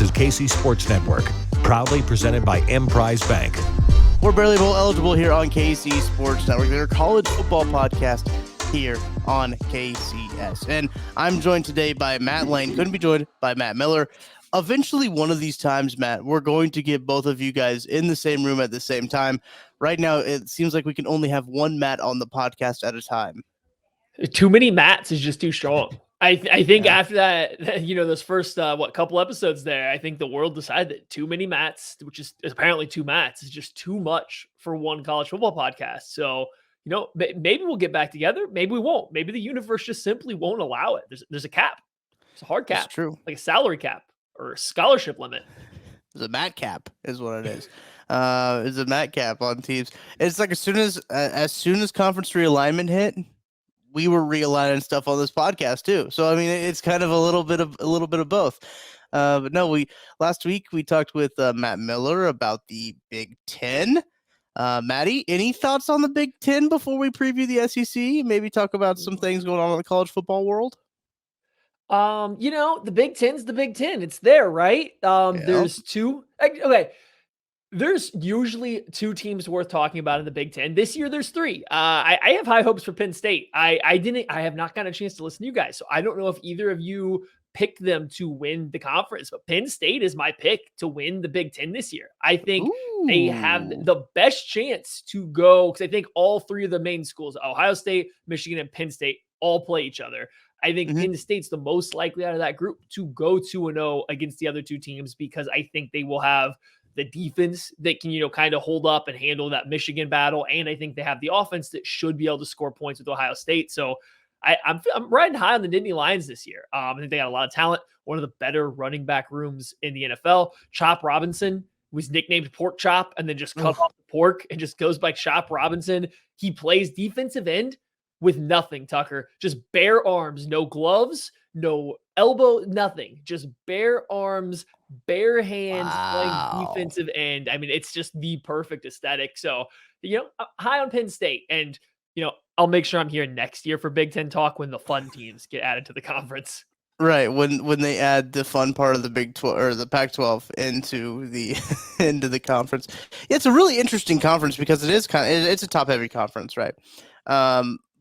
is KC Sports Network, proudly presented by Emprise Bank. We're barely bowl eligible here on KC Sports Network. They're a college football podcast here on KCS. And I'm joined today by Matt Lane. Couldn't be joined by Matt Miller. Eventually, one of these times, Matt, we're going to get both of you guys in the same room at the same time. Right now, it seems like we can only have one Matt on the podcast at a time. Too many Matts is just too strong. I think after that, those first, couple episodes there, I think the world decided that too many Matts, which is apparently two Matts, is just too much for one college football podcast. So, maybe we'll get back together. Maybe we won't. Maybe the universe just simply won't allow it. There's a cap. It's a hard cap. It's true. Like a salary cap or a scholarship limit. It's a Matt cap is what it is. It's a Matt cap on teams. It's like as soon as conference realignment hit, we were realigning stuff on this podcast too. So I mean, it's kind of a little bit of both. But no, last week we talked with Matt Miller about the Big Ten. Maddie, any thoughts on the Big Ten before we preview the SEC? Maybe talk about some things going on in the college football world. The Big Ten's the Big Ten. It's there, right? There's two. Okay. There's usually two teams worth talking about in the Big Ten. This year, there's three. I have high hopes for Penn State. I have not gotten a chance to listen to you guys, so I don't know if either of you picked them to win the conference, but Penn State is my pick to win the Big Ten this year. I think they have the best chance to go, because I think all three of the main schools, Ohio State, Michigan, and Penn State, all play each other. I think Penn State's the most likely out of that group to go 2-0 against the other two teams, because I think they will have the defense that can, kind of hold up and handle that Michigan battle. And I think they have the offense that should be able to score points with Ohio State. So I'm riding high on the Nittany Lions this year. I think they got a lot of talent. One of the better running back rooms in the NFL. Chop Robinson was nicknamed Pork Chop and then just cut off the pork and just goes by Chop Robinson. He plays defensive end with nothing, Tucker. Just bare arms, no gloves, no elbow, nothing. Just bare arms, bare hands, playing defensive end. I mean, it's just the perfect aesthetic. So, high on Penn State. And, I'll make sure I'm here next year for Big Ten talk when the fun teams get added to the conference. Right, when they add the fun part of the Big 12 or the Pac-12 into the into the conference. Yeah, it's a really interesting conference because it's a top-heavy conference, right?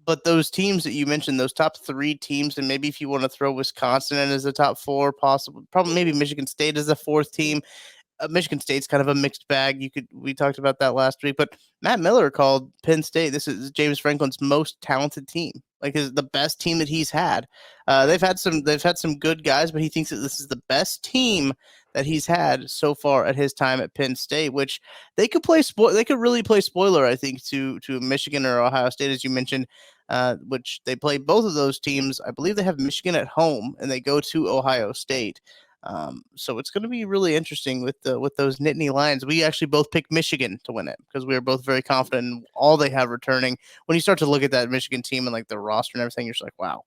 But those teams that you mentioned, those top three teams, and maybe if you want to throw Wisconsin in as a top four, possible, probably maybe Michigan State as a fourth team. Michigan State's kind of a mixed bag. We talked about that last week, but Matt Miller called Penn State, this is James Franklin's most talented team, like is the best team that he's had. They've had some good guys, but he thinks that this is the best team that he's had so far at his time at Penn State, which they could really play spoiler, I think, to Michigan or Ohio State, as you mentioned, which they play both of those teams. I believe they have Michigan at home and they go to Ohio State. So it's going to be really interesting with those Nittany Lions. We actually both picked Michigan to win it because we were both very confident in all they have returning. When you start to look at that Michigan team and like the roster and everything, you're just like, wow.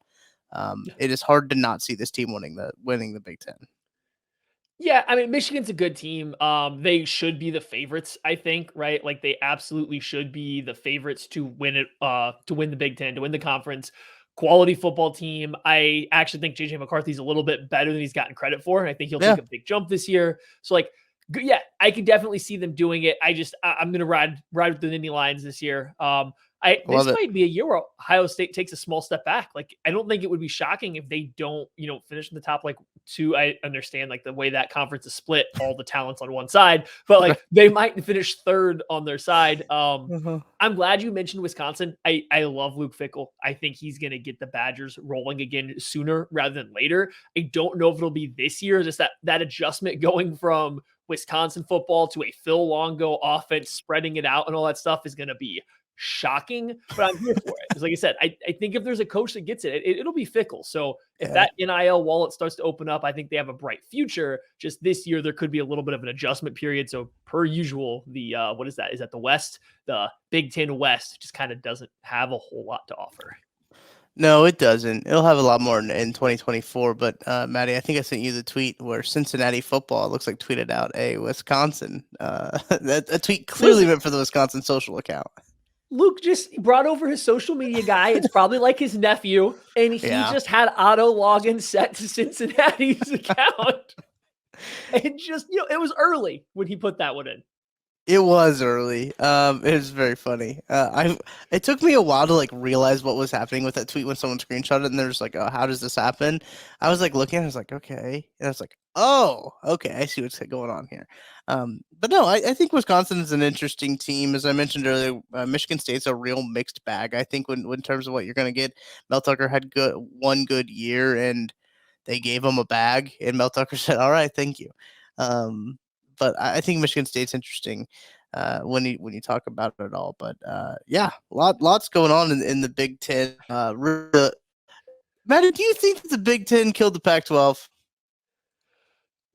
It is hard to not see this team winning the Big Ten. Yeah, I mean, Michigan's a good team. They should be the favorites, I think, right? Like they absolutely should be the favorites to win it, to win the Big Ten, to win the conference. Quality football team. I actually think JJ McCarthy's a little bit better than he's gotten credit for. And I think he'll take a big jump this year. So yeah, I could definitely see them doing it. I'm going to ride with the Nittany Lions this year. This might be a year where Ohio State takes a small step back. Like, I don't think it would be shocking if they don't, finish in the top, two. I understand, the way that conference is split, all the talents on one side, but, they might finish third on their side. I'm glad you mentioned Wisconsin. I love Luke Fickell. I think he's going to get the Badgers rolling again sooner rather than later. I don't know if it'll be this year, just that adjustment going from Wisconsin football to a Phil Longo offense, spreading it out and all that stuff is going to be shocking, but I'm here for it. Because like I said, I think if there's a coach that gets it'll be Fickell. So if that NIL wallet starts to open up, I think they have a bright future. Just this year, there could be a little bit of an adjustment period. So per usual, the what is that? Is that the West? The Big Ten West just kind of doesn't have a whole lot to offer. No, it doesn't. It'll have a lot more in 2024. But Maddie, I think I sent you the tweet where Cincinnati football looks like tweeted out a Wisconsin. A tweet clearly meant for the Wisconsin social account. Luke just brought over his social media guy. It's probably like his nephew, and he just had auto login set to Cincinnati's account. And just, it was early when he put that one in. It was early. It was very funny. It took me a while to like realize what was happening with that tweet when someone screenshotted it and there's like, oh, how does this happen? I was like looking at it, I was like, okay. And I was like, oh, okay, I see what's going on here. But no, I think Wisconsin is an interesting team. As I mentioned earlier, Michigan State's a real mixed bag. I think when in terms of what you're going to get, Mel Tucker had one good year and they gave him a bag, and Mel Tucker said, all right, thank you. But I think Michigan State's interesting when you talk about it all. But yeah, lots going on in the Big Ten. Matt, do you think that the Big Ten killed the Pac-12?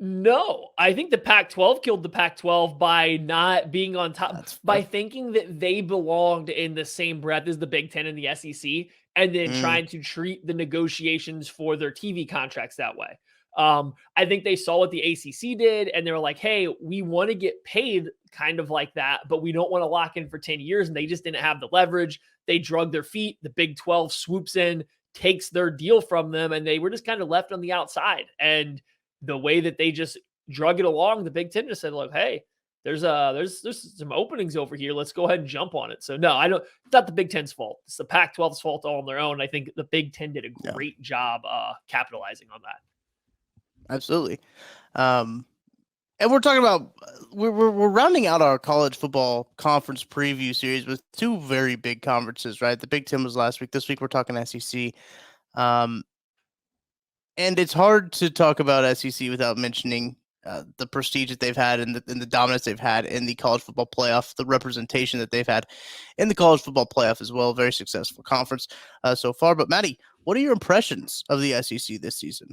No, I think the Pac-12 killed the Pac-12 by not being on top, by thinking that they belonged in the same breath as the Big Ten and the SEC, and then trying to treat the negotiations for their TV contracts that way. I think they saw what the ACC did, and they were like, hey, we want to get paid kind of like that, but we don't want to lock in for 10 years, and they just didn't have the leverage. They drug their feet. The Big 12 swoops in, takes their deal from them, and they were just kind of left on the outside. And the way that they just drug it along, the Big Ten just said, look, hey, there's some openings over here. Let's go ahead and jump on it. So no, it's not the Big Ten's fault. It's the Pac-12's fault all on their own. I think the Big Ten did a great job capitalizing on that. Absolutely. And we're talking about, we're rounding out our college football conference preview series with two very big conferences, right? The Big Ten was last week. This week we're talking SEC. And it's hard to talk about SEC without mentioning the prestige that they've had and the dominance they've had in the college football playoff, the representation that they've had in the college football playoff as well. Very successful conference so far. But Maddie, what are your impressions of the SEC this season?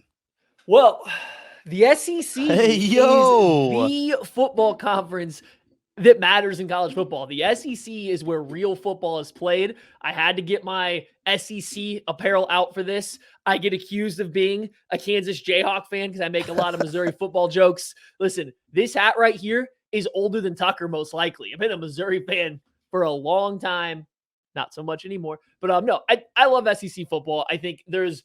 Well, the SEC is the football conference that matters in college football. The SEC is where real football is played. I had to get my SEC apparel out for this. I get accused of being a Kansas Jayhawk fan because I make a lot of Missouri football jokes. Listen, this hat right here is older than Tucker, most likely. I've been a Missouri fan for a long time. Not so much anymore. But no, I love SEC football. I think there's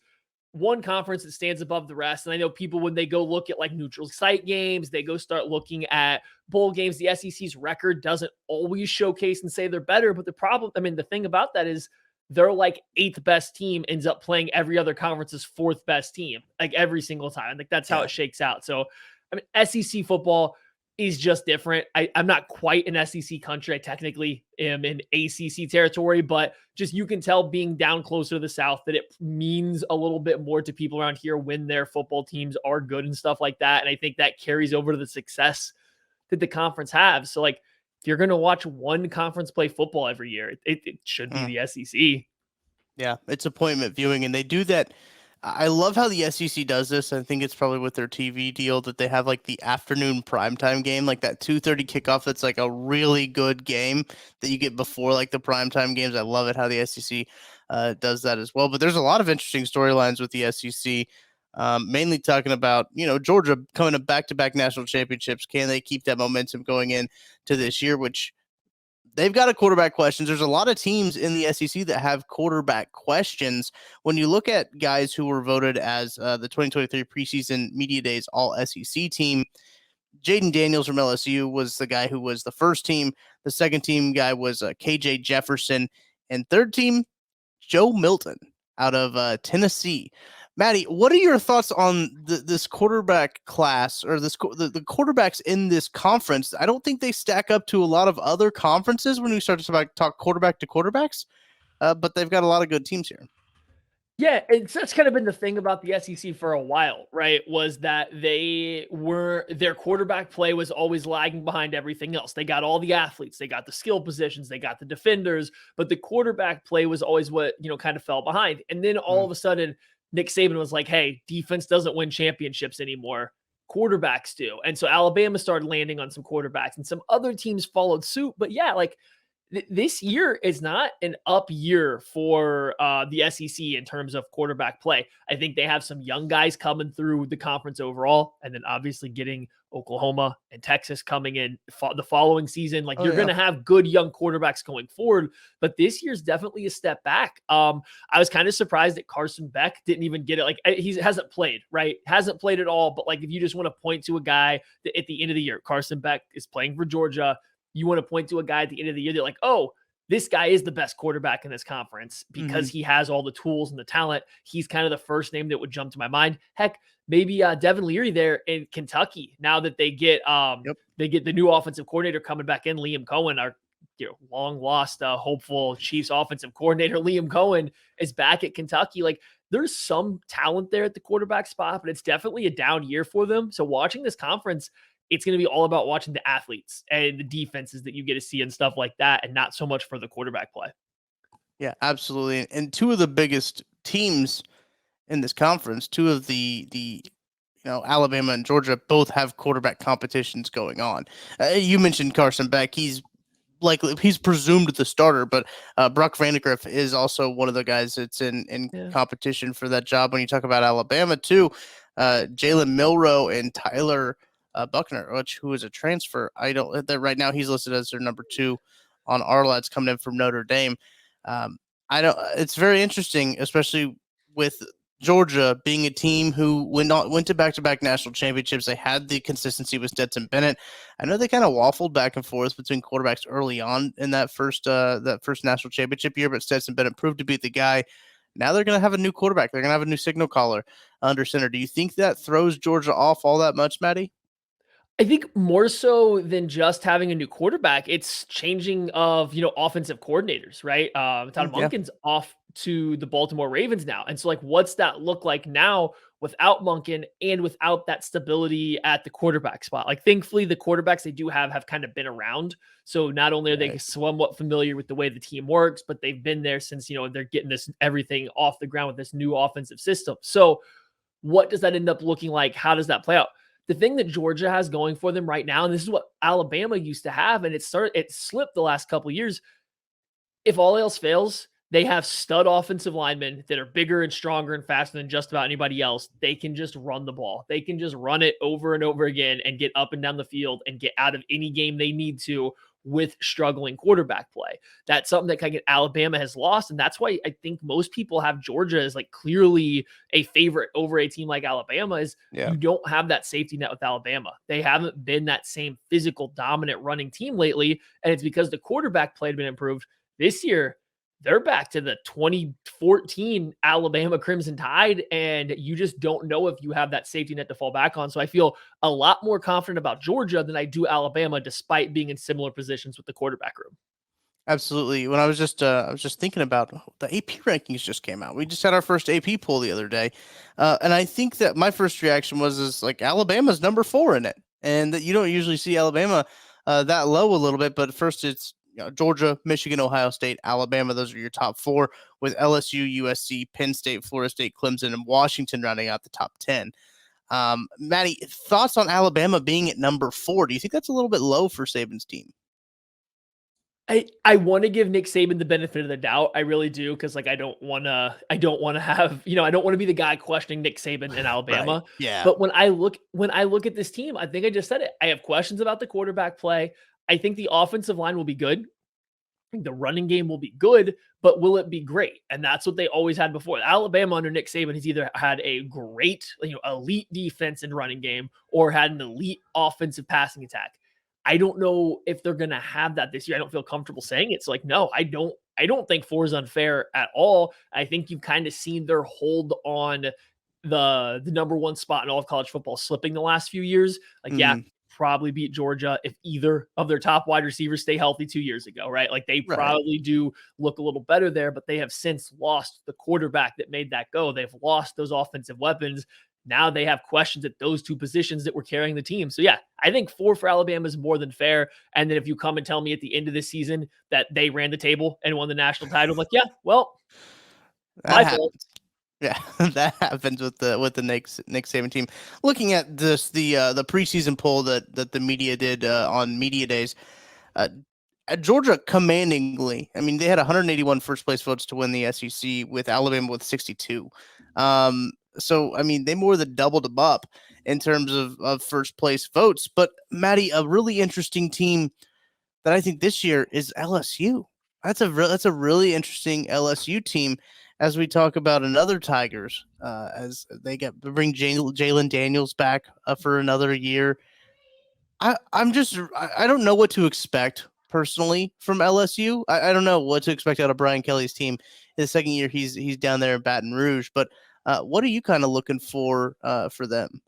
one conference that stands above the rest. And I know people, when they go look at like neutral site games, they go start looking at bowl games. The SEC's record doesn't always showcase and say they're better. But the thing about that is their like 8th best team ends up playing every other conference's 4th best team, like every single time. I think that's how it shakes out. So, SEC football is just different. I'm not quite an SEC country. I technically am in ACC territory, but just you can tell being down closer to the South that it means a little bit more to people around here when their football teams are good and stuff like that. And I think that carries over to the success that the conference has. So, like, if you're going to watch one conference play football every year, it should be the SEC. Yeah, it's appointment viewing, and they do that. I love how the SEC does this. I think it's probably with their TV deal that they have like the afternoon primetime game, like that 2:30 kickoff. That's like a really good game that you get before like the primetime games. I love it how the SEC does that as well. But there's a lot of interesting storylines with the SEC, mainly talking about, Georgia coming to back-to-back national championships. Can they keep that momentum going in to this year, which they've got a quarterback questions. There's a lot of teams in the SEC that have quarterback questions. When you look at guys who were voted as the 2023 preseason media days all SEC team, Jaden Daniels from LSU was the guy who was the first team. The second team guy was KJ Jefferson. And third team, Joe Milton out of Tennessee. Maddie, what are your thoughts on this quarterback class, or the quarterbacks in this conference? I don't think they stack up to a lot of other conferences when we start to talk quarterback to quarterbacks, but they've got a lot of good teams here. Yeah, that's kind of been the thing about the SEC for a while, right? Was that their quarterback play was always lagging behind everything else. They got all the athletes, they got the skill positions, they got the defenders, but the quarterback play was always what, kind of fell behind. And then all of a sudden, Nick Saban was like, hey, defense doesn't win championships anymore. Quarterbacks do. And so Alabama started landing on some quarterbacks and some other teams followed suit. But yeah, like this year is not an up year for the SEC in terms of quarterback play. I think they have some young guys coming through the conference overall, and then obviously getting Oklahoma and Texas coming in the following season. Like you're going to have good young quarterbacks going forward, but this year's definitely a step back. I was kind of surprised that Carson Beck didn't even get it. Like he hasn't played, right? Hasn't played at all. But like if you just want to point to a guy that at the end of the year, Carson Beck is playing for Georgia. You want to point to a guy at the end of the year, they're like, oh, this guy is the best quarterback in this conference because he has all the tools and the talent. He's kind of the first name that would jump to my mind. Heck, maybe Devin Leary there in Kentucky. Now that they get the new offensive coordinator coming back in, Liam Cohen, our long lost hopeful Chiefs offensive coordinator. Liam Cohen is back at Kentucky. Like there's some talent there at the quarterback spot, but it's definitely a down year for them. So watching this conference, it's going to be all about watching the athletes and the defenses that you get to see and stuff like that, and not so much for the quarterback play. Yeah, absolutely. And two of the biggest teams in this conference, two of the Alabama and Georgia, both have quarterback competitions going on. You mentioned Carson Beck. He's presumed the starter, but Brock Vandegrift is also one of the guys that's in competition for that job. When you talk about Alabama too, Jalen Milroe and Tyler Buckner, who is a transfer. Right now he's listed as their number 2 on Ourlads, coming in from Notre Dame. It's very interesting, especially with Georgia being a team who went to back-to-back national championships. They had the consistency with Stetson Bennett. I know they kind of waffled back and forth between quarterbacks early on in that first national championship year, but Stetson Bennett proved to be the guy. Now they're going to have a new quarterback. They're going to have a new signal caller under center. Do you think that throws Georgia off all that much, Maddie? I think more so than just having a new quarterback, it's changing of, offensive coordinators, right? Todd Monken's off to the Baltimore Ravens now. And so like, what's that look like now without Monken and without that stability at the quarterback spot? Like, thankfully the quarterbacks they do have kind of been around. So not only are they somewhat familiar with the way the team works, but they've been there since, they're getting everything off the ground with this new offensive system. So what does that end up looking like? How does that play out? The thing that Georgia has going for them right now, and this is what Alabama used to have, and it slipped the last couple of years. If all else fails, they have stud offensive linemen that are bigger and stronger and faster than just about anybody else. They can just run the ball. They can just run it over and over again and get up and down the field and get out of any game they need to with struggling quarterback play. That's something that kind of Alabama has lost. And that's why I think most people have Georgia as like clearly a favorite over a team like Alabama is you don't have that safety net with Alabama. They haven't been that same physical dominant running team lately. And it's because the quarterback play had been improved. This year, they're back to the 2014 Alabama Crimson Tide, and you just don't know if you have that safety net to fall back on. So I feel a lot more confident about Georgia than I do Alabama, despite being in similar positions with the quarterback room. Absolutely. When I was just thinking about the AP rankings just came out. We just had our first AP poll the other day, and I think that my first reaction was like Alabama's number 4 in it, and that you don't usually see Alabama that low a little bit. But first, it's Georgia, Michigan, Ohio State, Alabama. Those are your top 4, with LSU, USC, Penn State, Florida State, Clemson, and Washington rounding out the top 10. Maddie, thoughts on Alabama being at number 4? Do you think that's a little bit low for Saban's team? I want to give Nick Saban the benefit of the doubt. I really do. Cause like, I don't want to have, I don't want to be the guy questioning Nick Saban in Alabama. Right. Yeah. But when I look at this team, I think I just said it. I have questions about the quarterback play. I think the offensive line will be good. I think the running game will be good, but will it be great? And that's what they always had before. Alabama under Nick Saban has either had a great, elite defense and running game or had an elite offensive passing attack. I don't know if they're going to have that this year. I don't feel comfortable saying it. So like, no, I don't think 4 is unfair at all. I think you've kind of seen their hold on the number 1 spot in all of college football slipping the last few years. Like, probably beat Georgia if either of their top wide receivers stay healthy 2 years ago, right? Like they probably do look a little better there, but they have since lost the quarterback that made that go. They've lost those offensive weapons. Now they have questions at those 2 positions that were carrying the team. So yeah, I think 4 for Alabama is more than fair. And then if you come and tell me at the end of the season that they ran the table and won the national title, I'm like, yeah, well, my fault. Yeah, that happens with the Nick Saban team. Looking at this, the preseason poll that the media did on media days, Georgia commandingly. I mean, they had 181 first place votes to win the SEC, with Alabama with 62. So I mean, they more than doubled them up in terms of first place votes. But Maddie, a really interesting team that I think this year is LSU. That's a really interesting LSU team. As we talk about another Tigers, as they bring Jalen Daniels back for another year. I don't know what to expect personally from LSU. I don't know what to expect out of Brian Kelly's team in the second year he's down there in Baton Rouge. But what are you kind of looking for them?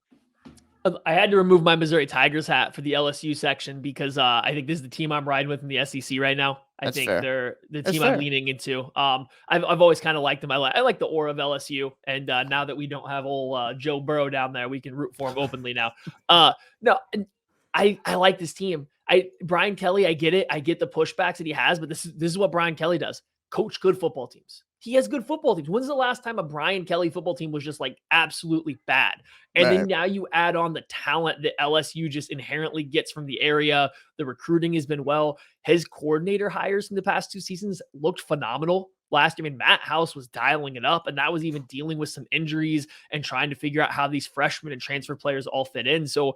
I had to remove my Missouri Tigers hat for the LSU section because I think this is the team I'm riding with in the SEC right now. I That's think fair. they're the That's team fair. I'm leaning into. I've always kind of liked them. I like the aura of LSU, and now that we don't have old Joe Burrow down there, we can root for him openly now. No, and I like this team. Brian Kelly, I get it. I get the pushbacks that he has, but this is what Brian Kelly does: coach good football teams. He has good football teams. When's the last time a Brian Kelly football team was just like absolutely bad? And then now you add on the talent that LSU just inherently gets from the area. The recruiting has been well. His coordinator hires in the past 2 seasons looked phenomenal. Last year, I mean, Matt House was dialing it up, and that was even dealing with some injuries and trying to figure out how these freshmen and transfer players all fit in. So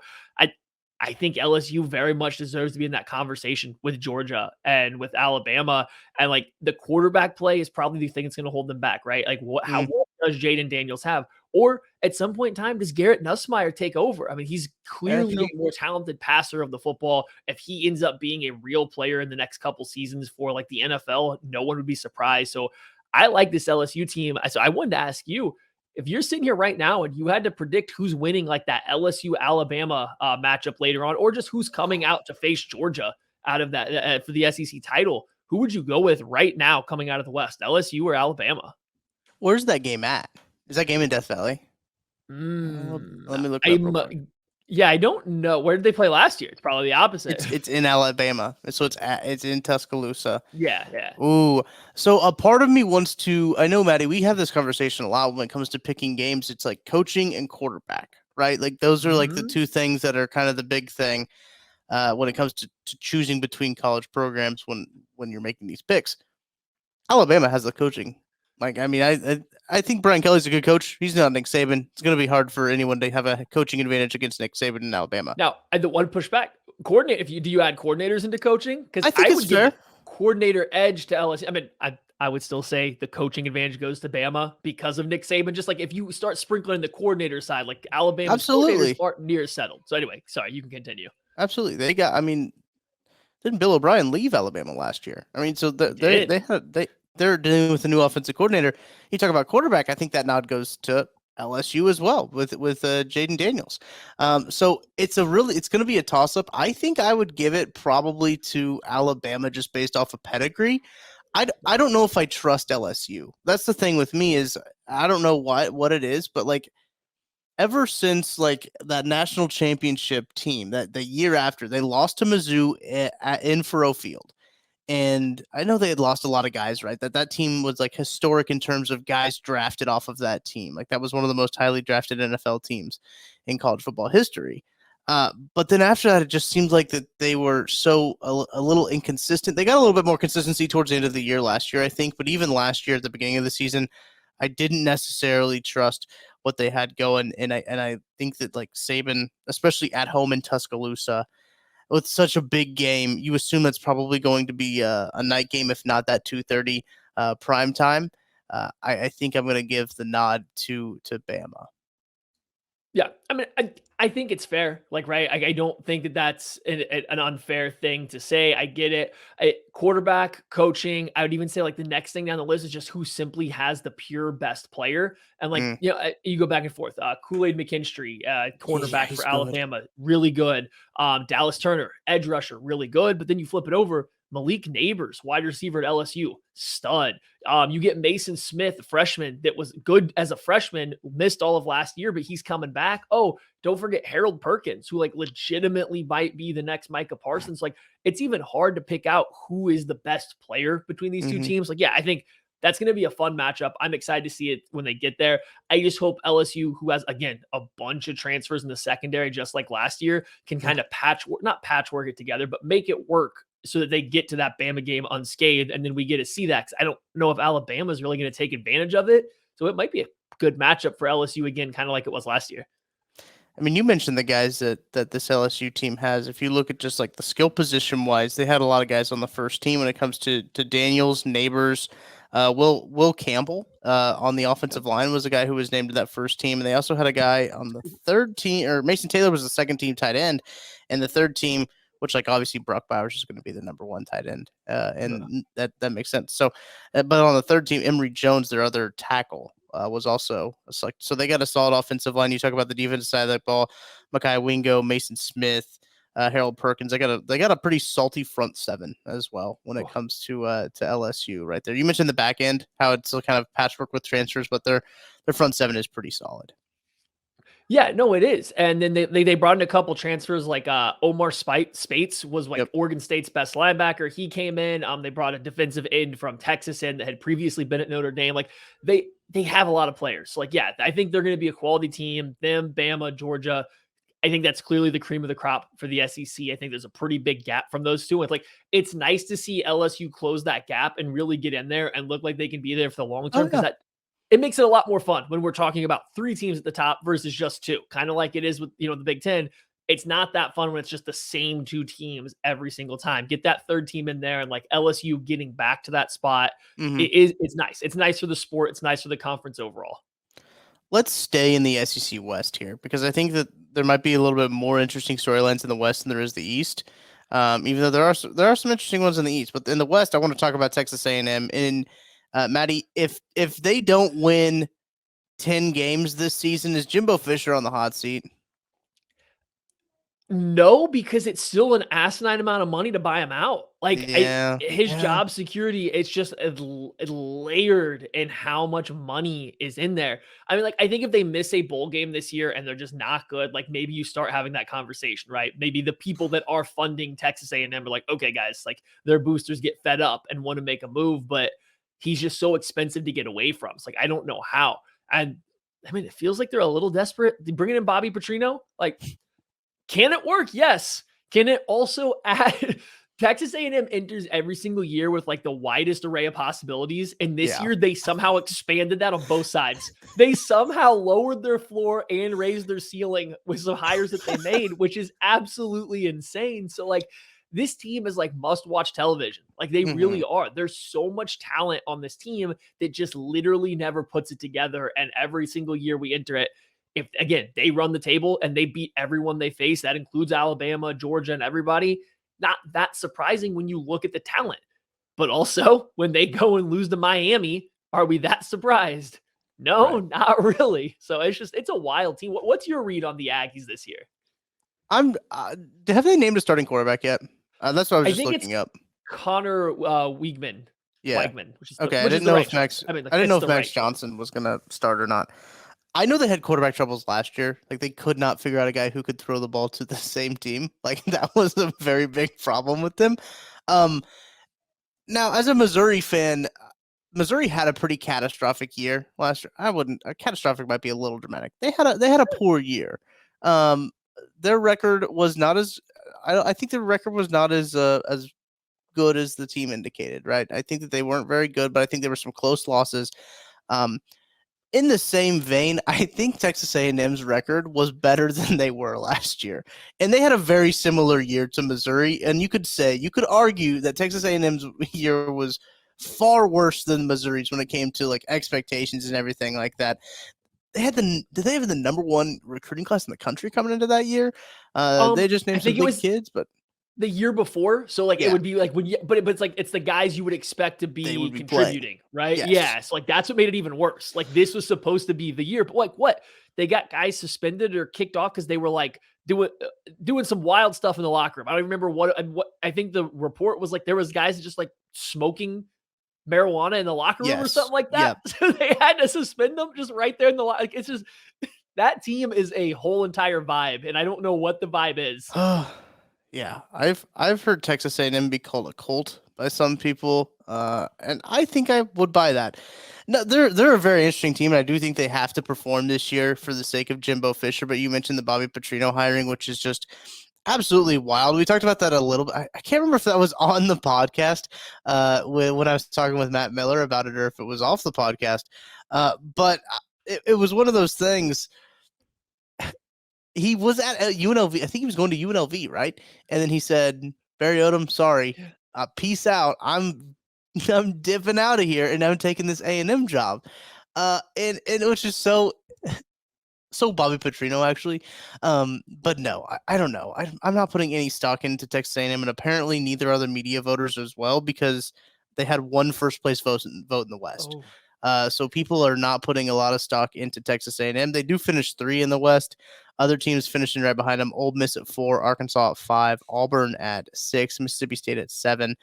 I think LSU very much deserves to be in that conversation with Georgia and with Alabama. And like the quarterback play is probably the thing that's going to hold them back, right? Like how does Jaden Daniels have? Or at some point in time, does Garrett Nussmeier take over? I mean, he's clearly a more talented passer of the football. If he ends up being a real player in the next couple seasons for like the NFL, no one would be surprised. So I like this LSU team. So I wanted to ask you, if you're sitting here right now and you had to predict who's winning like that LSU Alabama matchup later on, or just who's coming out to face Georgia out of that for the SEC title, who would you go with right now coming out of the West, LSU or Alabama? Where's that game at? Is that game in Death Valley? Let me look it up real quick. Yeah, I don't know. Where did they play last year? It's probably the opposite. It's in Alabama, so it's in Tuscaloosa. Yeah. Ooh, so a part of me wants to. I know, Maddie, we have this conversation a lot when it comes to picking games. It's like coaching and quarterback, right? Like those are like the two things that are kind of the big thing when it comes to choosing between college programs when you're making these picks. Alabama has the coaching. Like, I mean, I think Brian Kelly's a good coach. He's not Nick Saban. It's going to be hard for anyone to have a coaching advantage against Nick Saban in Alabama. Now, the one pushback coordinate. Do you add coordinators into coaching? Because I think it's fair. Coordinator edge to LSU. I mean, I would still say the coaching advantage goes to Bama because of Nick Saban. Just like if you start sprinkling the coordinator side, like Alabama's coordinators aren't near settled. So anyway, sorry, you can continue. Absolutely, they got. I mean, didn't Bill O'Brien leave Alabama last year? I mean, so they're dealing with a new offensive coordinator. You talk about quarterback. I think that nod goes to LSU as well with Jaden Daniels. So it's going to be a toss up. I think I would give it probably to Alabama just based off of pedigree. I don't know if I trust LSU. That's the thing with me is I don't know what it is, but like ever since like that national championship team that the year after they lost to Mizzou in Faurot Field. And I know they had lost a lot of guys, right? That team was like historic in terms of guys drafted off of that team. Like that was one of the most highly drafted NFL teams in college football history. But then after that, it just seemed like that they were a little inconsistent. They got a little bit more consistency towards the end of the year last year, I think. But even last year at the beginning of the season, I didn't necessarily trust what they had going. And I think that like Saban, especially at home in Tuscaloosa, with such a big game, you assume that's probably going to be a night game, if not that 2:30 prime time. I think I'm going to give the nod to Bama. Yeah, I mean, I think it's fair. Like, right? I don't think that that's an unfair thing to say. I get it. Quarterback coaching. I would even say like the next thing down the list is just who simply has the pure best player. And like you go back and forth. Kool-Aid McKinstry, cornerback for Alabama, really good. Dallas Turner, edge rusher, really good. But then you flip it over. Malik Neighbors, wide receiver at LSU, stud. You get Mason Smith, a freshman that was good as a freshman, missed all of last year, but he's coming back. Oh, don't forget Harold Perkins, who like legitimately might be the next Micah Parsons. Like it's even hard to pick out who is the best player between these two teams. Like, yeah, I think that's going to be a fun matchup. I'm excited to see it when they get there. I just hope LSU, who has, again, a bunch of transfers in the secondary, just like last year, can kind of not patchwork it together, but make it work so that they get to that Bama game unscathed, and then we get to see that. 'Cause I don't know if Alabama is really going to take advantage of it, so it might be a good matchup for LSU again, kind of like it was last year. I mean, you mentioned the guys that this LSU team has. If you look at just like the skill position wise, they had a lot of guys on the first team when it comes to Daniels, Neighbors, Will Campbell on the offensive line was a guy who was named to that first team, and they also had a guy on the third team, or Mason Taylor was the second team tight end, and the third team, which like obviously Brock Bowers is going to be the number one tight end, and that makes sense. So, but on the third team, Emory Jones, their other tackle, was also a select. So they got a solid offensive line. You talk about the defensive side of that ball, Makai Wingo, Mason Smith, Harold Perkins. They got a pretty salty front seven as well when it comes to LSU right there. You mentioned the back end, how it's still kind of patchwork with transfers, but their front seven is pretty solid. Yeah, no, it is. And then they brought in a couple transfers, like Omar Spates was like Oregon State's best linebacker. He came in. They brought a defensive end from Texas in that had previously been at Notre Dame. Like they have a lot of players. So like, yeah, I think they're going to be a quality team. Them, Bama, Georgia. I think that's clearly the cream of the crop for the SEC. I think there's a pretty big gap from those two. It's nice to see LSU close that gap and really get in there and look like they can be there for the long term, because it makes it a lot more fun when we're talking about three teams at the top versus just two, kind of like it is with, the Big Ten. It's not that fun when it's just the same two teams every single time. Get that third team in there, and like LSU getting back to that spot. It's nice. It's nice for the sport. It's nice for the conference overall. Let's stay in the SEC West here, because I think that there might be a little bit more interesting storylines in the West than there is the East. Even though there are some interesting ones in the East, but in the West, I want to talk about Texas A&M. And Maddie, if they don't win 10 games this season, is Jimbo Fisher on the hot seat? No, because it's still an asinine amount of money to buy him out. His job security, it's just layered in how much money is in there. I mean, like, I think if they miss a bowl game this year and they're just not good, like maybe you start having that conversation, right? Maybe the people that are funding Texas A&M are like, okay, guys, like their boosters get fed up and want to make a move, but he's just so expensive to get away from. It's like, I don't know how. And I mean, it feels like they're a little desperate. Bringing in Bobby Petrino, like, can it work? Yes. Can it also add? Texas A&M enters every single year with like the widest array of possibilities. And this year they somehow expanded that on both sides. They somehow lowered their floor and raised their ceiling with some hires that they made, which is absolutely insane. So like, this team is like must-watch television. Like they really are. There's so much talent on this team that just literally never puts it together. And every single year we enter it, if again, they run the table and they beat everyone they face, that includes Alabama, Georgia, and everybody, not that surprising when you look at the talent. But also when they go and lose to Miami, are we that surprised? No, not really. So it's a wild team. What's your read on the Aggies this year? Have they named a starting quarterback yet? That's what I was just looking up. Connor Weigman. Yeah. Weigman, which is okay. I didn't know if Max Johnson was going to start or not. I know they had quarterback troubles last year. Like they could not figure out a guy who could throw the ball to the same team. Like that was a very big problem with them. Now, as a Missouri fan, Missouri had a pretty catastrophic year last year. Catastrophic might be a little dramatic. They had a poor year. Their record was not as. I think their record was not as good as the team indicated. Right. I think that they weren't very good, but I think there were some close losses. In the same vein, I think Texas A&M's record was better than they were last year. And they had a very similar year to Missouri. And you could argue that Texas A&M's year was far worse than Missouri's when it came to like expectations and everything like that. Did they have the number one recruiting class in the country coming into that year? They just named some big kids, but the year before. So like it would be like but it's like it's the guys you would expect to be contributing, right? Yes. Yeah. So like that's what made it even worse. Like this was supposed to be the year, but like what? They got guys suspended or kicked off because they were like doing some wild stuff in the locker room. I don't remember what I think the report was like there was guys just like smoking marijuana in the locker room or something like that. Yep. So they had to suspend them just right there in the like it's just that team is a whole entire vibe, and I don't know what the vibe is. Yeah, I've heard Texas A&M be called a cult by some people, and I think I would buy that. No, they're a very interesting team, and I do think they have to perform this year for the sake of Jimbo Fisher. But you mentioned the Bobby Petrino hiring, which is just absolutely wild. We talked about that a little bit. I can't remember if that was on the podcast when I was talking with Matt Miller about it, or if it was off the podcast. But it was one of those things. He was at UNLV. I think he was going to UNLV, right? And then he said, "Barry Odom, sorry, peace out. I'm dipping out of here, and I'm taking this A&M job." And it was just so Bobby Petrino, actually. But no, I don't know. I'm not putting any stock into Texas A&M, and apparently neither are the media voters as well, because they had one first place vote in the West. So people are not putting a lot of stock into Texas A&M. They do finish 3 in the West. Other teams finishing right behind them: Ole Miss at 4, Arkansas at 5, Auburn at 6, Mississippi State at 7.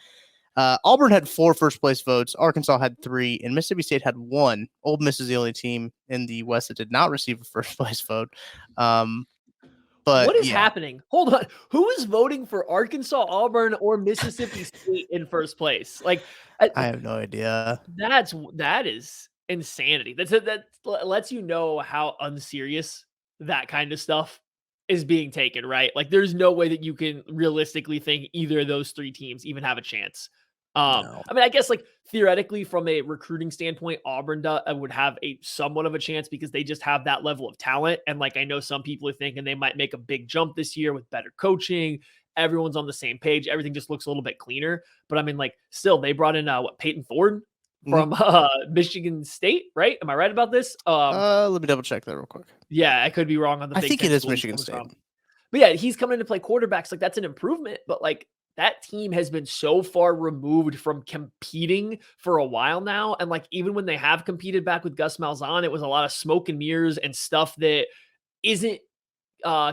Auburn had 4 first place votes. Arkansas had 3, and Mississippi State had 1. Ole Miss is the only team in the West that did not receive a first place vote. But what is happening? Hold on. Who is voting for Arkansas, Auburn, or Mississippi State in first place? Like, I have no idea. That is insanity. That lets you know how unserious that kind of stuff is being taken, right? Like, there's no way that you can realistically think either of those 3 teams even have a chance. No. I mean, I guess like theoretically, from a recruiting standpoint, Auburn would have a somewhat of a chance because they just have that level of talent. And like, I know some people are thinking they might make a big jump this year with better coaching. Everyone's on the same page. Everything just looks a little bit cleaner. But I mean, like, still, they brought in Peyton Ford from Michigan State, right? Am I right about this? Let me double check that real quick. Yeah, I could be wrong on the. I think it is Michigan State. But yeah, he's coming in to play quarterbacks. Like, that's an improvement. But like, that team has been so far removed from competing for a while now. And like, even when they have competed back with Gus Malzahn, it was a lot of smoke and mirrors and stuff that isn't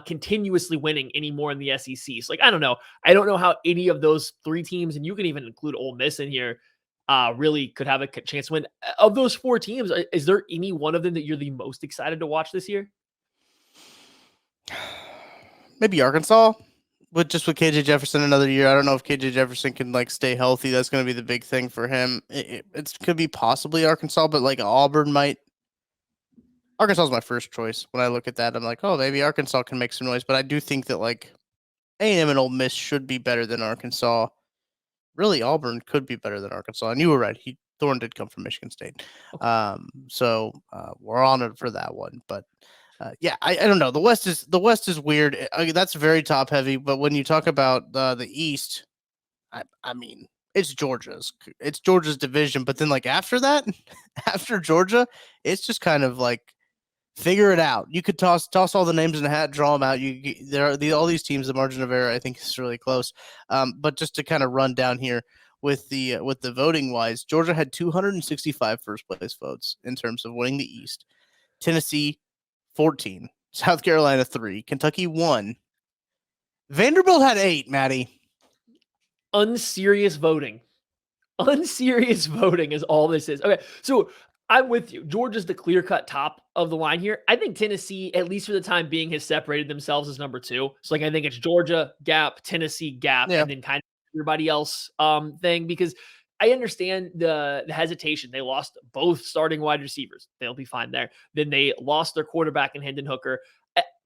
continuously winning anymore in the SEC. So like, I don't know. I don't know how any of those 3 teams, and you can even include Ole Miss in here, really could have a chance to win. Of those 4 teams, is there any one of them that you're the most excited to watch this year? Maybe Arkansas, with KJ Jefferson another year. I don't know if KJ Jefferson can like stay healthy. That's going to be the big thing for him. It could be possibly Arkansas, but like Auburn might. Arkansas is my first choice. When I look at that, I'm like, oh, maybe Arkansas can make some noise. But I do think that like A&M and Ole Miss should be better than Arkansas. Really, Auburn could be better than Arkansas. And you were right. Thorne did come from Michigan State. So we're honored for that one. But yeah, I don't know. The West is weird. That's very top heavy. But when you talk about the East, I mean, it's Georgia's division. But then like after that, after Georgia, it's just kind of like figure it out. You could toss all the names in a hat, draw them out. All these teams. The margin of error, I think, is really close. But just to kind of run down here with the voting wise, Georgia had 265 first place votes in terms of winning the East. Tennessee 14, South Carolina 3, Kentucky 1, Vanderbilt had 8. Maddie, unserious voting. Unserious voting is all this is. Okay, so I'm with you. Georgia's the clear-cut top of the line here. I think Tennessee, at least for the time being, has separated themselves as number 2. So like, I think it's Georgia gap, Tennessee gap, and then kind of everybody else thing, because I understand the hesitation. They lost both starting wide receivers. They'll be fine there. Then they lost their quarterback in Hendon Hooker.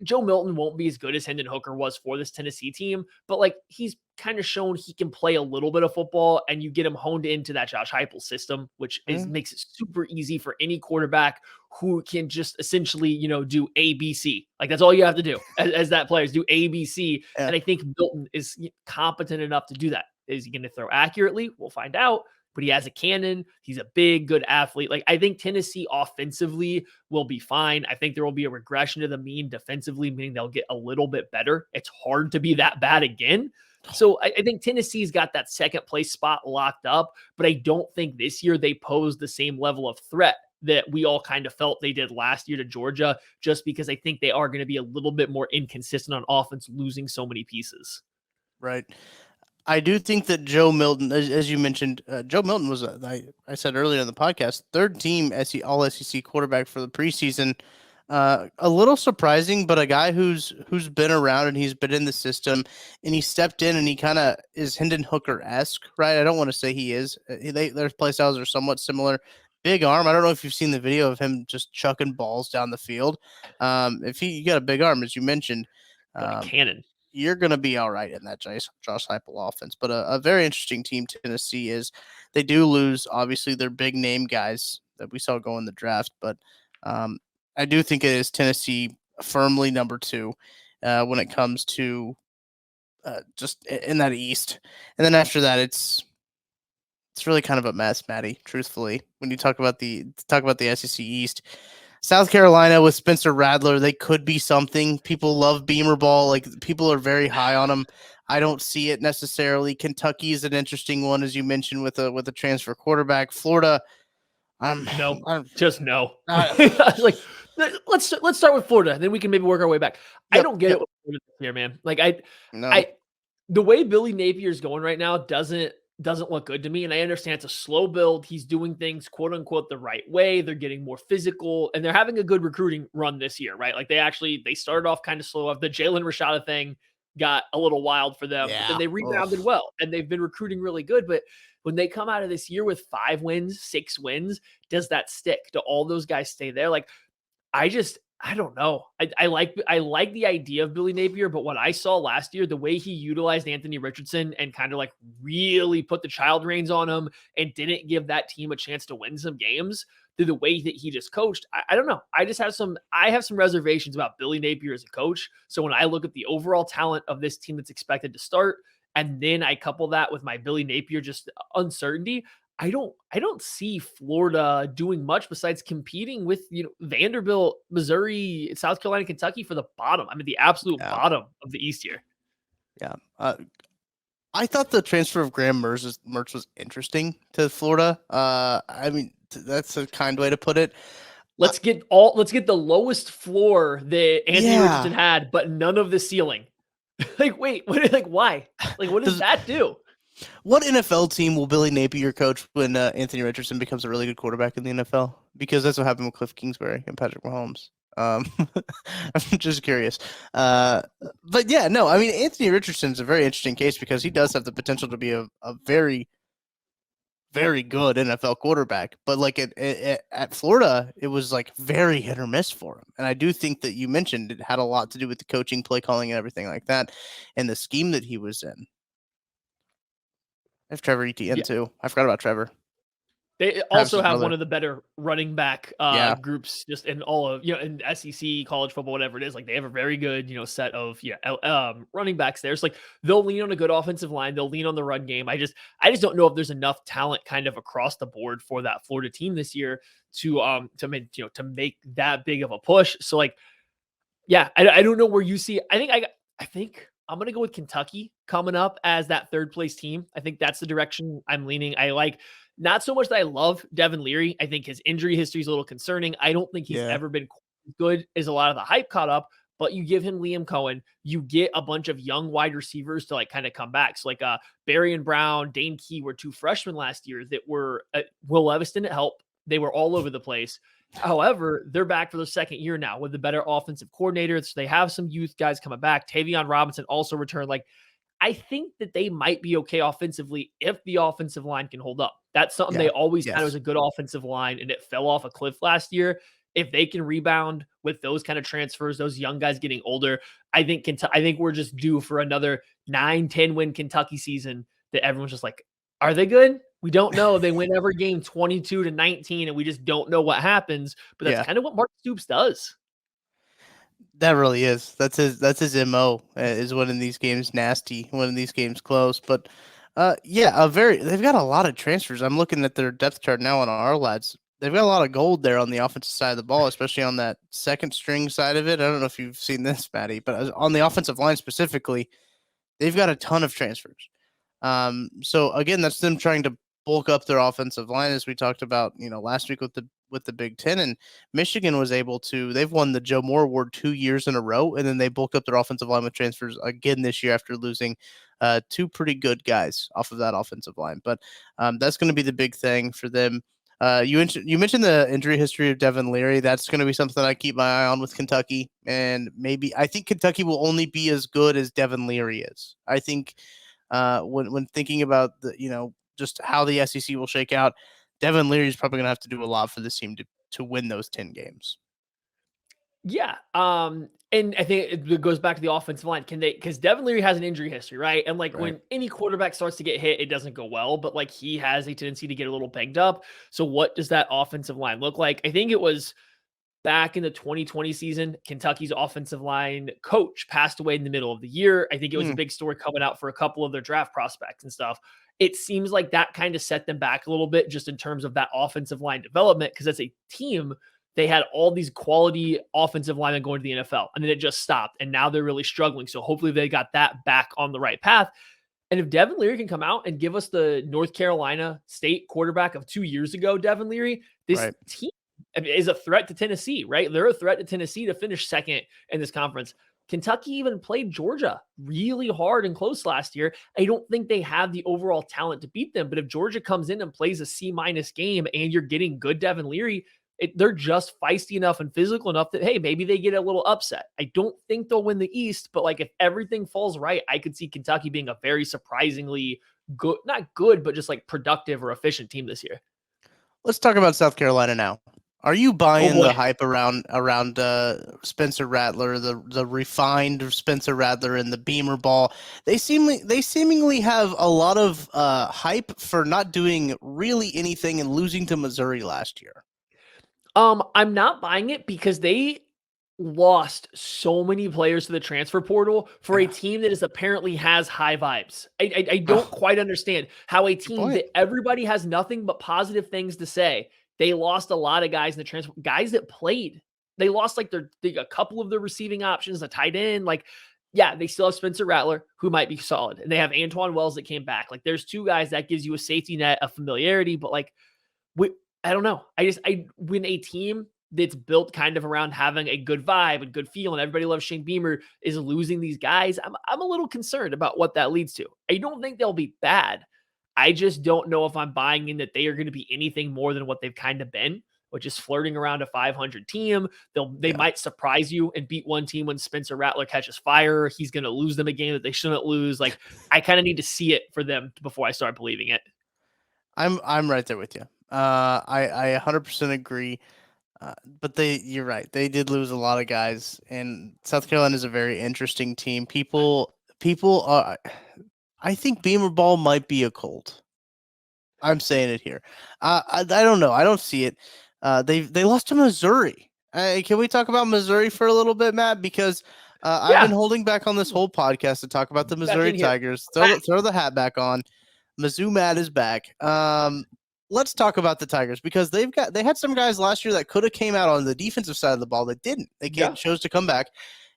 Joe Milton won't be as good as Hendon Hooker was for this Tennessee team, but like, he's kind of shown he can play a little bit of football, and you get him honed into that Josh Heupel system, which makes it super easy for any quarterback who can just essentially, do ABC. Like, that's all you have to do as that player is do ABC. Yeah. And I think Milton is competent enough to do that. Is he going to throw accurately? We'll find out. But he has a cannon. He's a big, good athlete. Like, I think Tennessee offensively will be fine. I think there will be a regression to the mean defensively, meaning they'll get a little bit better. It's hard to be that bad again. So I think Tennessee's got that second place spot locked up, but I don't think this year they pose the same level of threat that we all kind of felt they did last year to Georgia, just because I think they are going to be a little bit more inconsistent on offense, losing so many pieces. Right. I do think that Joe Milton, as you mentioned, Joe Milton was, I said earlier in the podcast, third team all SEC quarterback for the preseason. A little surprising, but a guy who's been around and he's been in the system, and he stepped in and he kind of is Hendon Hooker-esque, right? I don't want to say he is. Their play styles are somewhat similar. Big arm. I don't know if you've seen the video of him just chucking balls down the field. You got a big arm, as you mentioned. Got a cannon. you're going to be all right in that Josh Heupel offense. But a very interesting team Tennessee is. They do lose, obviously, their big name guys that we saw go in the draft. But I do think it is Tennessee firmly number 2 when it comes to just in that East. And then after that, it's really kind of a mess, Maddie, truthfully. When you talk about the SEC East, South Carolina with Spencer Rattler, they could be something. People love Beamer ball. Like, people are very high on them. I don't see it necessarily. Kentucky is an interesting one, as you mentioned, with a transfer quarterback. Florida, just no. Like, let's start with Florida, then we can maybe work our way back. I don't get it with Florida this year, man. Like, the way Billy Napier is going right now doesn't look good to me. And I understand it's a slow build. He's doing things, quote unquote, the right way. They're getting more physical and they're having a good recruiting run this year, right? Like, they started off kind of slow. The Jalen Rashada thing got a little wild for them, but then they rebounded well and they've been recruiting really good. But when they come out of this year with 5 wins, 6 wins, does that stick? Do all those guys stay there? Like, I don't know. I like the idea of Billy Napier, but what I saw last year, the way he utilized Anthony Richardson and kind of like really put the child reins on him and didn't give that team a chance to win some games through the way that he just coached. I don't know. I have some reservations about Billy Napier as a coach. So when I look at the overall talent of this team that's expected to start, and then I couple that with my Billy Napier just uncertainty, I don't see Florida doing much besides competing with, Vanderbilt, Missouri, South Carolina, Kentucky for the bottom. I mean, the absolute bottom of the East here. Yeah. I thought the transfer of Graham Mertz was interesting to Florida. I mean, that's a kind way to put it. Let's get the lowest floor that Anthony Richardson had, but none of the ceiling. Like, wait, why? Like, what does that do? What NFL team will Billy Napier coach when Anthony Richardson becomes a really good quarterback in the NFL? Because that's what happened with Cliff Kingsbury and Patrick Mahomes. I'm just curious. But yeah, no, I mean, Anthony Richardson's a very interesting case because he does have the potential to be a very, very good NFL quarterback. But like at Florida, it was like very hit or miss for him. And I do think that you mentioned it had a lot to do with the coaching, play calling, and everything like that, and the scheme that he was in. I have Trevor Etienne too. I forgot about Trevor. They also have one of the better running back groups just in all of, in SEC, college football, whatever it is. Like, they have a very good, set of running backs there. It's like they'll lean on a good offensive line. They'll lean on the run game. I just don't know if there's enough talent kind of across the board for that Florida team this year to make that big of a push. So like, yeah, I don't know where you see. I think I'm going to go with Kentucky coming up as that 3rd place team. I think that's the direction I'm leaning. I like, not so much that I love Devin Leary. I think his injury history is a little concerning. I don't think he's ever been good as a lot of the hype caught up, but you give him Liam Cohen, you get a bunch of young wide receivers to like kind of come back. So like Barry and Brown, Dane Key were 2 freshmen last year that were Will Levis didn't help. They were all over the place. However, they're back for their 2nd year now with the better offensive coordinator. So they have some youth guys coming back. Tavion Robinson also returned. Like, I think that they might be okay offensively if the offensive line can hold up. That's something they always had was a good offensive line, and it fell off a cliff last year. If they can rebound with those kind of transfers, those young guys getting older, I think we're just due for another 9-10 win Kentucky season that everyone's just like, are they good? We don't know. They win every game 22-19, and we just don't know what happens. But that's kind of what Mark Stoops does. That really is. That's his MO, is winning these games nasty, winning these games close. But they've got a lot of transfers. I'm looking at their depth chart now on our lads. They've got a lot of gold there on the offensive side of the ball, especially on that second string side of it. I don't know if you've seen this, Maddie, but on the offensive line specifically, they've got a ton of transfers. So again, that's them trying to bulk up their offensive line, as we talked about, last week with the Big Ten. And Michigan was able to. They've won the Joe Moore Award 2 years in a row, and then they bulked up their offensive line with transfers again this year after losing 2 pretty good guys off of that offensive line. But that's going to be the big thing for them. You mentioned the injury history of Devin Leary. That's going to be something I keep my eye on with Kentucky, and I think Kentucky will only be as good as Devin Leary is. I think when thinking about the just how the SEC will shake out, Devin Leary is probably going to have to do a lot for this team to win those 10 games. Yeah. And I think it goes back to the offensive line. Can they, because Devin Leary has an injury history, right? And like Right. when any quarterback starts to get hit, it doesn't go well, but like he has a tendency to get a little banged up. So what does that offensive line look like? I think it was back in the 2020 season, Kentucky's offensive line coach passed away in the middle of the year. I think it was a big story coming out for a couple of their draft prospects and stuff. It seems like that kind of set them back a little bit just in terms of that offensive line development, because as a team, they had all these quality offensive linemen going to the NFL, and then it just stopped. And now they're really struggling. So hopefully they got that back on the right path. And if Devin Leary can come out and give us the North Carolina State quarterback of 2 years ago, Devin Leary, this team is a threat to Tennessee, right? They're a threat to Tennessee to finish second in this conference. Kentucky even played Georgia really hard and close last year. I don't think they have the overall talent to beat them, but if Georgia comes in and plays a C- game and you're getting good Devin Leary, they're just feisty enough and physical enough that, hey, maybe they get a little upset. I don't think they'll win the East, but like if everything falls right, I could see Kentucky being a very surprisingly good, not good, but just like productive or efficient team this year. Let's talk about South Carolina now. Are you Oh buying boy. the hype around Spencer Rattler, the refined Spencer Rattler and the Beamer ball? They seemingly have a lot of hype for not doing really anything and losing to Missouri last year. I'm not buying it because they lost so many players to the transfer portal for a team that is apparently has high vibes. I don't quite understand how a team that everybody has nothing but positive things to say. They lost a lot of guys in the transfer, guys that played. They lost like a couple of their receiving options, a tight end. Like, yeah, they still have Spencer Rattler, who might be solid, and they have Antoine Wells that came back. Like, there's two guys that gives you a safety net of familiarity, but like, I don't know. When a team that's built kind of around having a good vibe and good feel, and everybody loves Shane Beamer, is losing these guys, I'm a little concerned about what that leads to. I don't think they'll be bad. I just don't know if I'm buying in that they are going to be anything more than what they've kind of been, which is flirting around a 500 team. They might surprise you and beat one team when Spencer Rattler catches fire. He's going to lose them a game that they shouldn't lose. Like, I kind of need to see it for them before I start believing it. I'm right there with you. I 100% agree. But you're right. They did lose a lot of guys, and South Carolina is a very interesting team. People are. I think Beamer ball might be a cult. I'm saying it here. I don't know. I don't see it. They lost to Missouri. Can we talk about Missouri for a little bit, Matt? Because I've been holding back on this whole podcast to talk about the Missouri Tigers. Throw the hat back on. Mizzou Matt is back. Let's talk about the Tigers because they had some guys last year that could have came out on the defensive side of the ball that didn't. They chose to come back.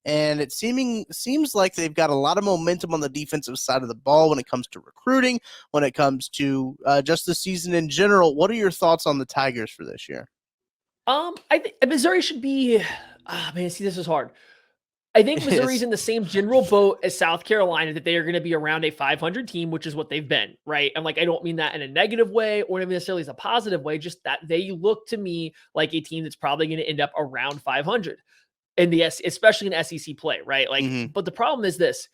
And it seems like they've got a lot of momentum on the defensive side of the ball when it comes to recruiting, when it comes to just the season in general. What are your thoughts on the Tigers for this year? I think Missouri should be. Man, see, this is hard. I think Missouri's in the same general boat as South Carolina, that they are going to be around a 500 team, which is what they've been, right? And like, I don't mean that in a negative way or even necessarily as a positive way, just that they look to me like a team that's probably going to end up around 500 in especially in SEC play, right? Like, but the problem is this: